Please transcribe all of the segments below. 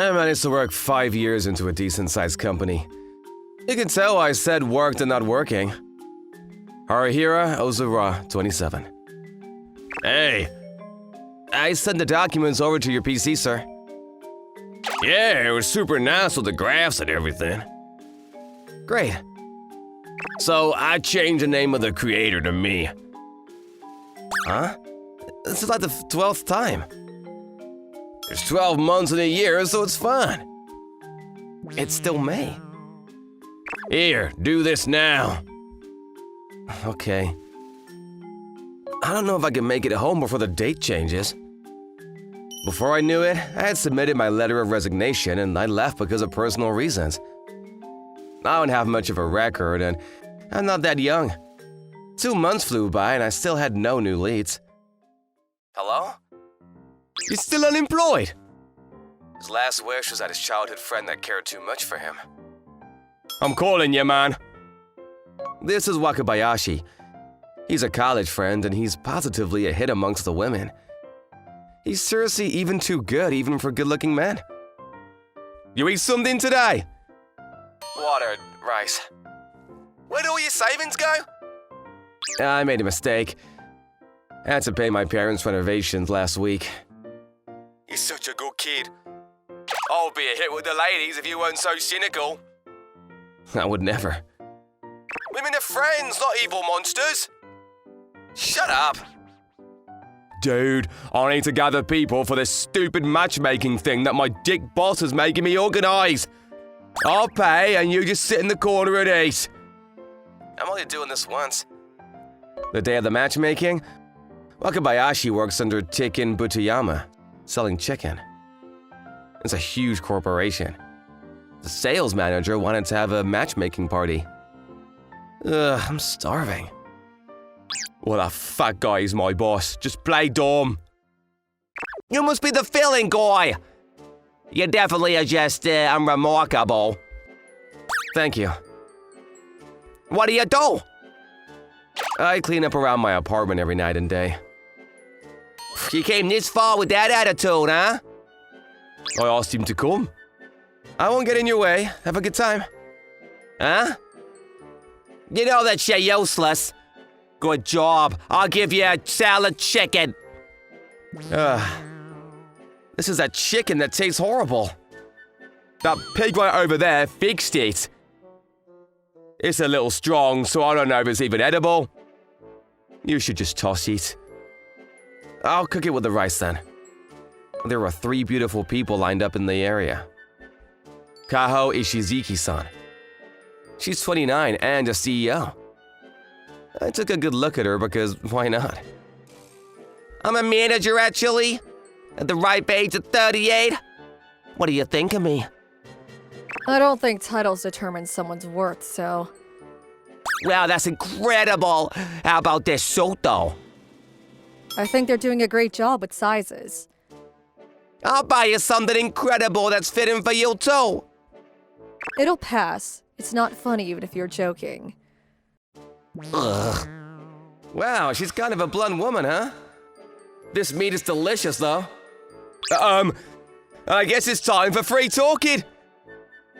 I managed to work 5 years into a decent-sized company. You can tell I said worked and not working. Harihira Ozura, 27. Hey, I sent the documents over to your PC, sir. Yeah, it was super nice with the graphs and everything. Great. So I changed the name of the creator to me. Huh? This is like the 12th time. There's 12 months in a year, so it's fine. It's still May. Here, do this now. Okay. I don't know if I can make it home before the date changes. Before I knew it, I had submitted my letter of resignation and I left because of personal reasons. I don't have much of a record and I'm not that young. 2 months flew by and I still had no new leads. Hello? He's still unemployed! His last wish was that his childhood friend that cared too much for him. I'm calling you, man. This is Wakabayashi. He's a college friend and he's positively a hit amongst the women. He's seriously even too good even for good-looking men. You eat something today? Water, rice. Where'd all your savings go? I made a mistake. I had to pay my parents' renovations last week. You're such a good kid. I'll be a hit with the ladies if you weren't so cynical. I would never. Women are friends, not evil monsters. Shut up. Dude, I need to gather people for this stupid matchmaking thing that my dick boss is making me organize. I'll pay and you just sit in the corner and eat. I'm only doing this once. The day of the matchmaking, Wakabayashi works under Tikin Butayama, selling chicken. It's a huge corporation. The sales manager wanted to have a matchmaking party. Ugh, I'm starving. Well, that fat guy is my boss. Just play dumb. You must be the filling guy. You definitely are just unremarkable. Thank you. What do you do? I clean up around my apartment every night and day. You came this far with that attitude, huh? I asked him to come. I won't get in your way. Have a good time. Huh? You know that you're useless. Good job. I'll give you a salad chicken. This is a chicken that tastes horrible. That pig right over there fixed it. It's a little strong, so I don't know if it's even edible. You should just toss it. I'll cook it with the rice then. There are 3 beautiful people lined up in the area. Kaho Ishizuki-san. She's 29 and a CEO. I took a good look at her because why not? I'm a manager actually, at the ripe age of 38. What do you think of me? I don't think titles determine someone's worth, so... Wow, that's incredible! How about this suit though? I think they're doing a great job with sizes. I'll buy you something incredible that's fitting for you too! It'll pass. It's not funny even if you're joking. Ugh. Wow, she's kind of a blunt woman, huh? This meat is delicious, though. I guess it's time for free talking.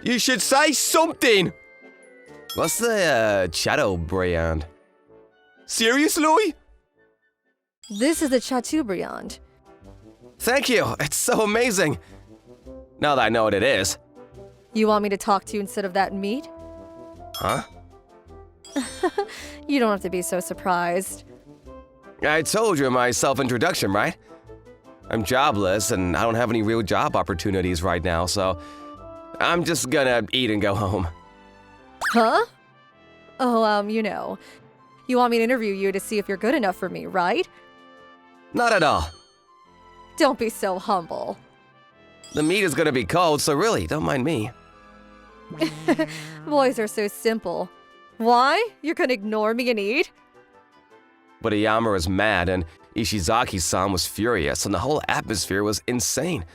You should say something. What's the, Chateau brand? Seriously? This is the Chateaubriand. Thank you, it's so amazing. Now that I know what it is. You want me to talk to you instead of that meat? Huh? You don't have to be so surprised. I told you my self-introduction, right? I'm jobless and I don't have any real job opportunities right now, so I'm just gonna eat and go home. Huh? Oh, you know. You want me to interview you to see if you're good enough for me, right? Not at all. Don't be so humble. The meat is gonna be cold, so really, don't mind me. Boys are so simple. Why? You're gonna ignore me and eat? But Iyama was mad and Ishizaki-san was furious and the whole atmosphere was insane.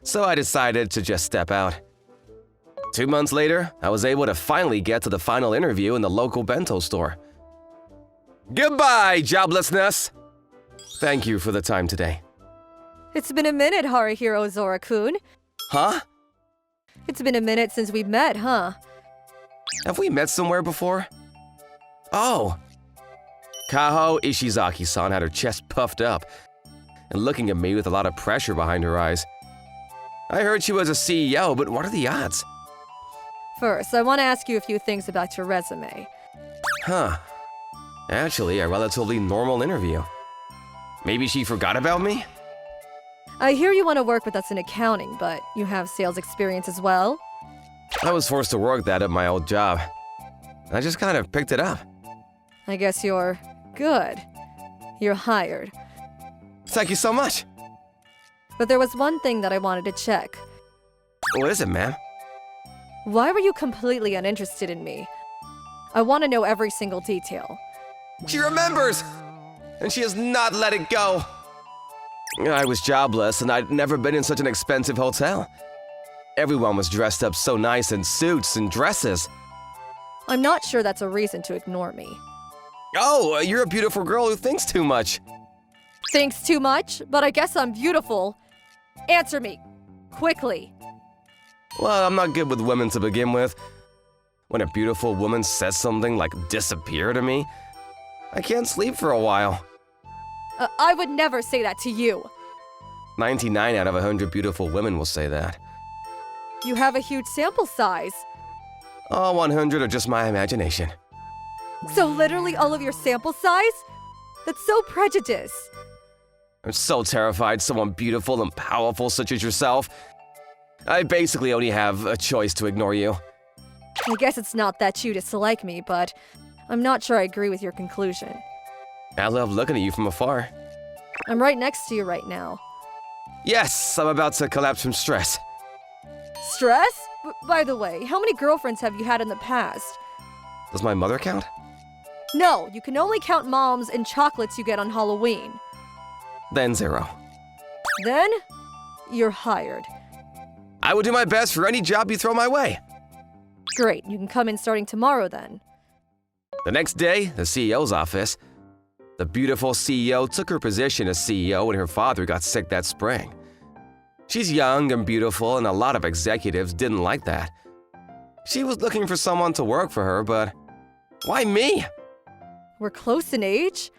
So I decided to just step out. 2 months later, I was able to finally get to the final interview in the local bento store. Goodbye, joblessness! Thank you for the time today. It's been a minute, Harihiro Zora-kun. Huh? It's been a minute since we met, huh? Have we met somewhere before? Oh! Kaho Ishizaki-san had her chest puffed up and looking at me with a lot of pressure behind her eyes. I heard she was a CEO, but what are the odds? First, I want to ask you a few things about your resume. Huh. Actually, a relatively normal interview. Maybe she forgot about me? I hear you want to work with us in accounting, but you have sales experience as well? I was forced to work that at my old job. I just kind of picked it up. I guess you're good. You're hired. Thank you so much. But there was one thing that I wanted to check. What is it, ma'am? Why were you completely uninterested in me? I want to know every single detail. She remembers! And she has not let it go. I was jobless and I'd never been in such an expensive hotel. Everyone was dressed up so nice in suits and dresses. I'm not sure that's a reason to ignore me. Oh, you're a beautiful girl who thinks too much. Thinks too much? But I guess I'm beautiful. Answer me. Quickly. Well, I'm not good with women to begin with. When a beautiful woman says something like disappear to me, I can't sleep for a while. I would never say that to you. 99 out of 100 beautiful women will say that. You have a huge sample size. All 100 are just my imagination. So literally all of your sample size? That's so prejudiced. I'm so terrified someone beautiful and powerful such as yourself. I basically only have a choice to ignore you. I guess it's not that you dislike me, but I'm not sure I agree with your conclusion. I love looking at you from afar. I'm right next to you right now. Yes, I'm about to collapse from stress. Stress? By the way, how many girlfriends have you had in the past? Does my mother count? No, you can only count moms and chocolates you get on Halloween. Then 0. Then, you're hired. I will do my best for any job you throw my way. Great, you can come in starting tomorrow then. The next day, the CEO's office. The beautiful CEO took her position as CEO when her father got sick that spring. She's young and beautiful, and a lot of executives didn't like that. She was looking for someone to work for her, but why me? We're close in age?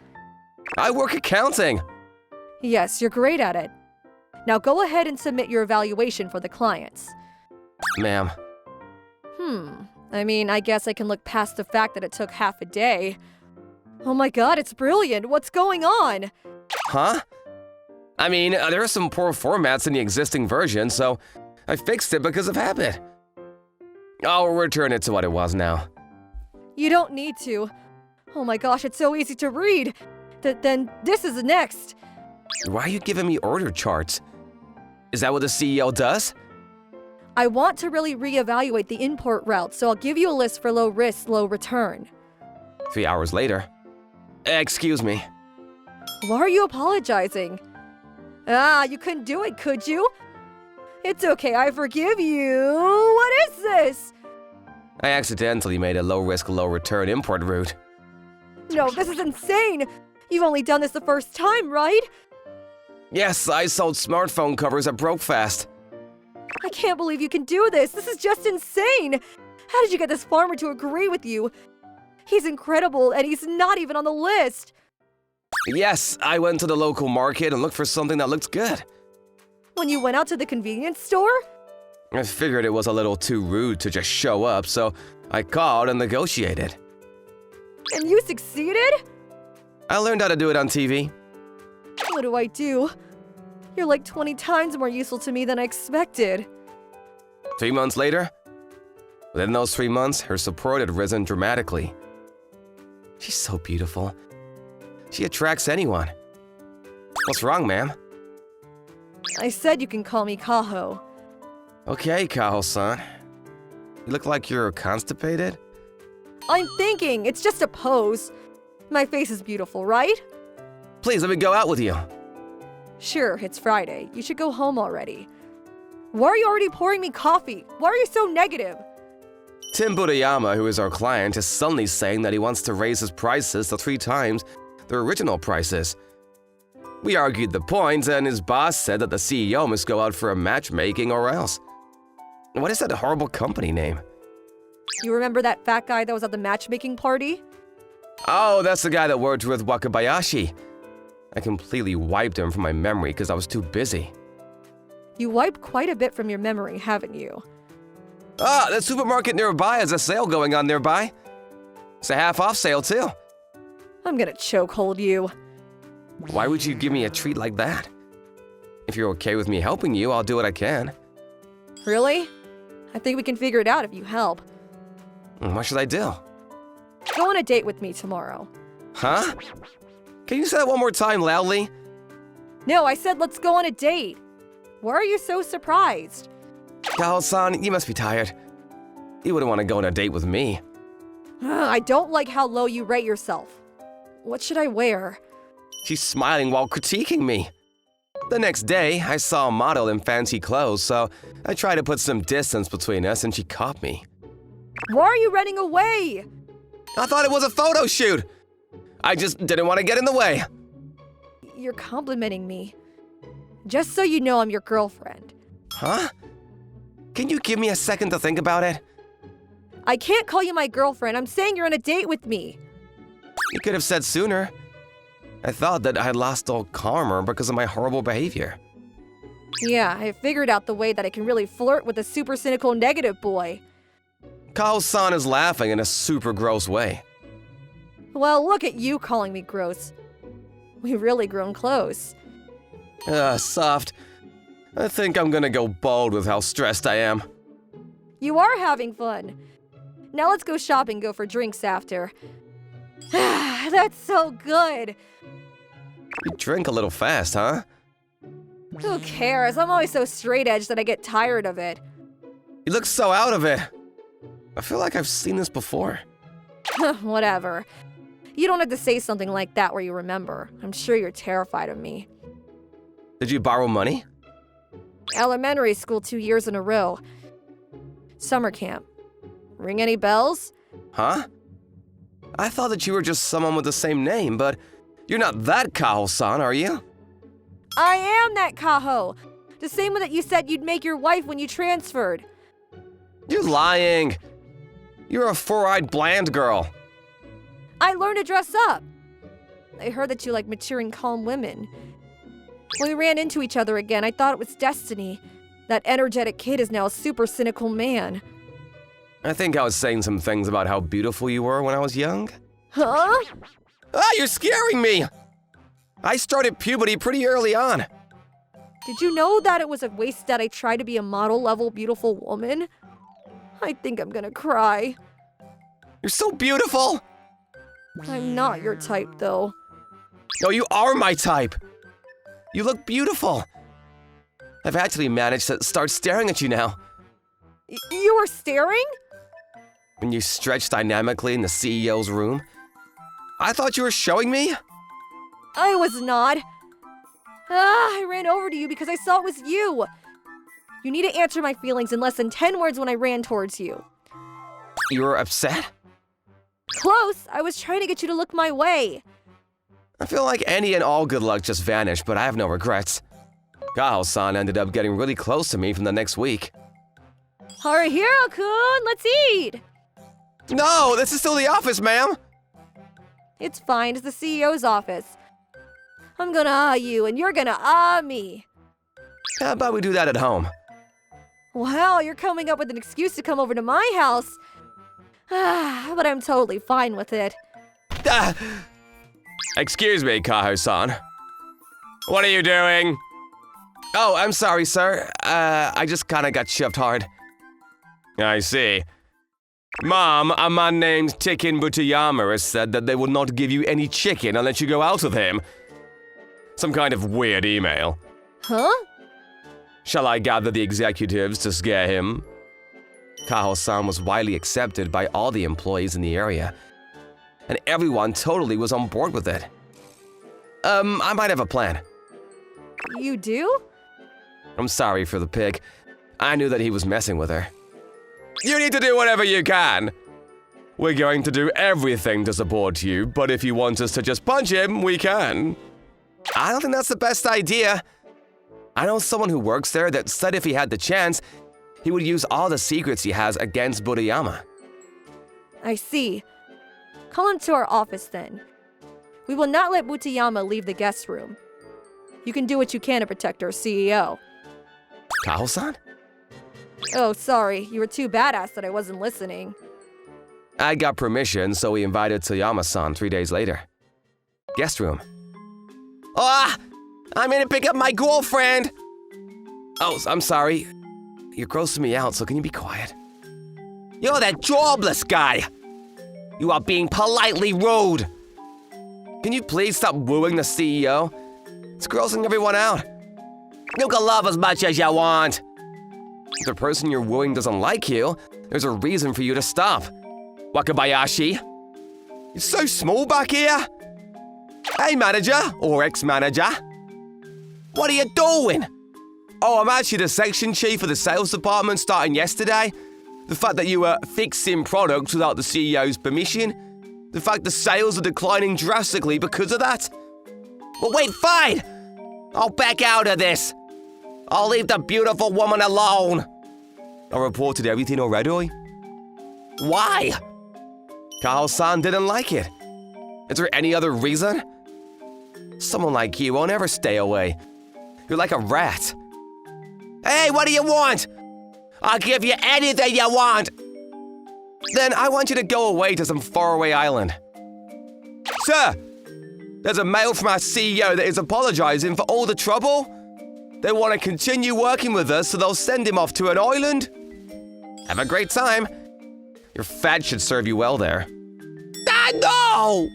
I work accounting. Yes, you're great at it. Now go ahead and submit your evaluation for the clients. Ma'am. I mean, I guess I can look past the fact that it took half a day. Oh my god, it's brilliant! What's going on? Huh? I mean, there are some poor formats in the existing version, so I fixed it because of habit. I'll return it to what it was now. You don't need to. Oh my gosh, it's so easy to read. Then this is the next. Why are you giving me order charts? Is that what the CEO does? I want to really reevaluate the import route, so I'll give you a list for low risk, low return. 3 hours later. Excuse me. Why are you apologizing? You couldn't do it, could you? It's okay, I forgive you. What is this? I accidentally made a low-risk, low-return import route. No, this is insane. You've only done this the first time, right? Yes, I sold smartphone covers that broke fast. I can't believe you can do this. This is just insane. How did you get this farmer to agree with you? He's incredible, and he's not even on the list. Yes, I went to the local market and looked for something that looked good. When you went out to the convenience store? I figured it was a little too rude to just show up, so I called and negotiated. And you succeeded? I learned how to do it on TV. What do I do? You're like 20 times more useful to me than I expected. 3 months later? Within those 3 months, her support had risen dramatically. She's so beautiful. She attracts anyone. What's wrong, ma'am? I said you can call me Kaho. Okay, Kaho-san. You look like you're constipated? I'm thinking, it's just a pose. My face is beautiful, right? Please, let me go out with you. Sure, it's Friday. You should go home already. Why are you already pouring me coffee? Why are you so negative? Tim Budayama, who is our client, is suddenly saying that he wants to raise his prices to 3 times the original prices. We argued the point, and his boss said that the CEO must go out for a matchmaking or else. What is that horrible company name? You remember that fat guy that was at the matchmaking party? Oh, that's the guy that worked with Wakabayashi. I completely wiped him from my memory because I was too busy. You wiped quite a bit from your memory, haven't you? Ah, the supermarket nearby has a sale going on nearby. It's a half-off sale, too. I'm gonna chokehold you. Why would you give me a treat like that? If you're okay with me helping you, I'll do what I can. Really? I think we can figure it out if you help. What should I do? Go on a date with me tomorrow. Huh? Can you say that one more time loudly? No, I said let's go on a date. Why are you so surprised? Kao-san, you must be tired. You wouldn't want to go on a date with me. I don't like how low you rate yourself. What should I wear? She's smiling while critiquing me. The next day, I saw a model in fancy clothes, so I tried to put some distance between us and she caught me. Why are you running away? I thought it was a photo shoot. I just didn't want to get in the way. You're complimenting me. Just so you know, I'm your girlfriend. Huh? Can you give me a second to think about it? I can't call you my girlfriend. I'm saying you're on a date with me. You could have said sooner. I thought that I had lost all karma because of my horrible behavior. Yeah, I figured out the way that I can really flirt with a super cynical negative boy. Kao-san is laughing in a super gross way. Well, look at you calling me gross. We've really grown close. Soft. I think I'm gonna go bald with how stressed I am. You are having fun. Now let's go shopping, go for drinks after. That's so good. You drink a little fast, huh? Who cares? I'm always so straight-edged that I get tired of it. You look so out of it. I feel like I've seen this before. Whatever. You don't have to say something like that where you remember. I'm sure you're terrified of me. Did you borrow money? Elementary school 2 years in a row. Summer camp. Ring any bells? Huh? I thought that you were just someone with the same name, but you're not that Kaho-san, are you? I am that Kaho. The same one that you said you'd make your wife when you transferred. You're lying. You're a four-eyed bland girl. I learned to dress up. I heard that you like mature and calm women. When we ran into each other again, I thought it was destiny. That energetic kid is now a super cynical man. I think I was saying some things about how beautiful you were when I was young. Huh? Ah, you're scaring me! I started puberty pretty early on. Did you know that it was a waste that I tried to be a model-level beautiful woman? I think I'm gonna cry. You're so beautiful! I'm not your type, though. No, you are my type. You look beautiful. I've actually managed to start staring at you now. You were staring? When you stretched dynamically in the CEO's room, I thought you were showing me. I was not. I ran over to you because I saw it was you. You need to answer my feelings in less than 10 words when I ran towards you. You were upset? Close. I was trying to get you to look my way. I feel like any and all good luck just vanished, but I have no regrets. Kaho-san ended up getting really close to me from the next week. Harihiro-kun, let's eat! No, this is still the office, ma'am! It's fine, it's the CEO's office. I'm gonna you, and you're gonna me. How about we do that at home? Wow, you're coming up with an excuse to come over to my house. But I'm totally fine with it. Excuse me, Kaho-san. What are you doing? Oh, I'm sorry, sir. I just kinda got shoved hard. I see. Mom, a man named Tikin Butayama has said that they will not give you any chicken unless you go out with him. Some kind of weird email. Huh? Shall I gather the executives to scare him? Kaho-san was widely accepted by all the employees in the area, and everyone totally was on board with it. I might have a plan. You do? I'm sorry for the pig. I knew that he was messing with her. You need to do whatever you can. We're going to do everything to support you, but if you want us to just punch him, we can. I don't think that's the best idea. I know someone who works there that said if he had the chance, he would use all the secrets he has against Budayama. I see. Call him to our office then. We will not let Butayama leave the guest room. You can do what you can to protect our CEO. Kaho-san? Oh, sorry. You were too badass that I wasn't listening. I got permission, so we invited Toyama-san 3 days later. Guest room. I'm in to pick up my girlfriend! Oh, I'm sorry. You're grossing me out, so can you be quiet? You're that jobless guy! You are being politely rude! Can you please stop wooing the CEO? It's grossing everyone out. You can love as much as you want. If the person you're wooing doesn't like you, there's a reason for you to stop. Wakabayashi. It's so small back here. Hey, manager or ex-manager. What are you doing? Oh, I'm actually the section chief of the sales department starting yesterday. The fact that you were fixing products without the CEO's permission. The fact the sales are declining drastically because of that. Well, wait, fine. I'll back out of this. I'll leave the beautiful woman alone. I reported everything already. Why? Kaho-san didn't like it. Is there any other reason? Someone like you won't ever stay away. You're like a rat. Hey, what do you want? I'll give you anything you want. Then I want you to go away to some faraway island. Sir, there's a mail from our CEO that is apologizing for all the trouble. They want to continue working with us, so they'll send him off to an island. Have a great time. Your fat should serve you well there. Ah, no!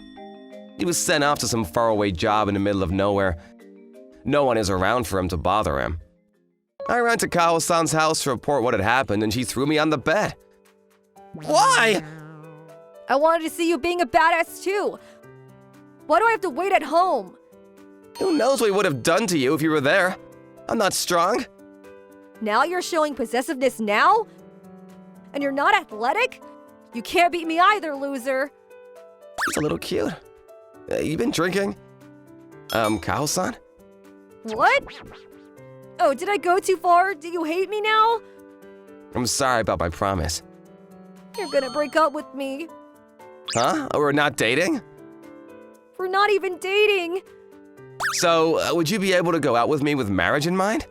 He was sent off to some faraway job in the middle of nowhere. No one is around for him to bother him. I ran to Kaho-san's house to report what had happened, and she threw me on the bed. Why? I wanted to see you being a badass too. Why do I have to wait at home? Who knows what he would have done to you if you were there? I'm not strong. Now you're showing possessiveness now? And you're not athletic? You can't beat me either, loser. It's a little cute. You been drinking? Kaho-san? What? Oh, did I go too far? Do you hate me now? I'm sorry about my promise. You're gonna break up with me. Huh? We're not dating? We're not even dating. So, would you be able to go out with me with marriage in mind?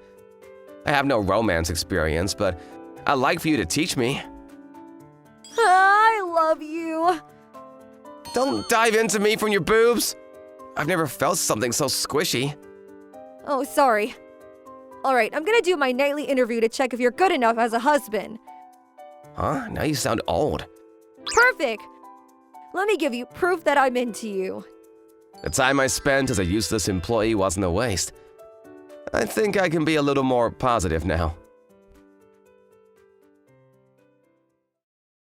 I have no romance experience, but I'd like for you to teach me. I love you. Don't dive into me from your boobs. I've never felt something so squishy. Oh, sorry. All right, I'm gonna do my nightly interview to check if you're good enough as a husband. Huh? Now you sound old. Perfect. Let me give you proof that I'm into you. The time I spent as a useless employee wasn't a waste. I think I can be a little more positive now.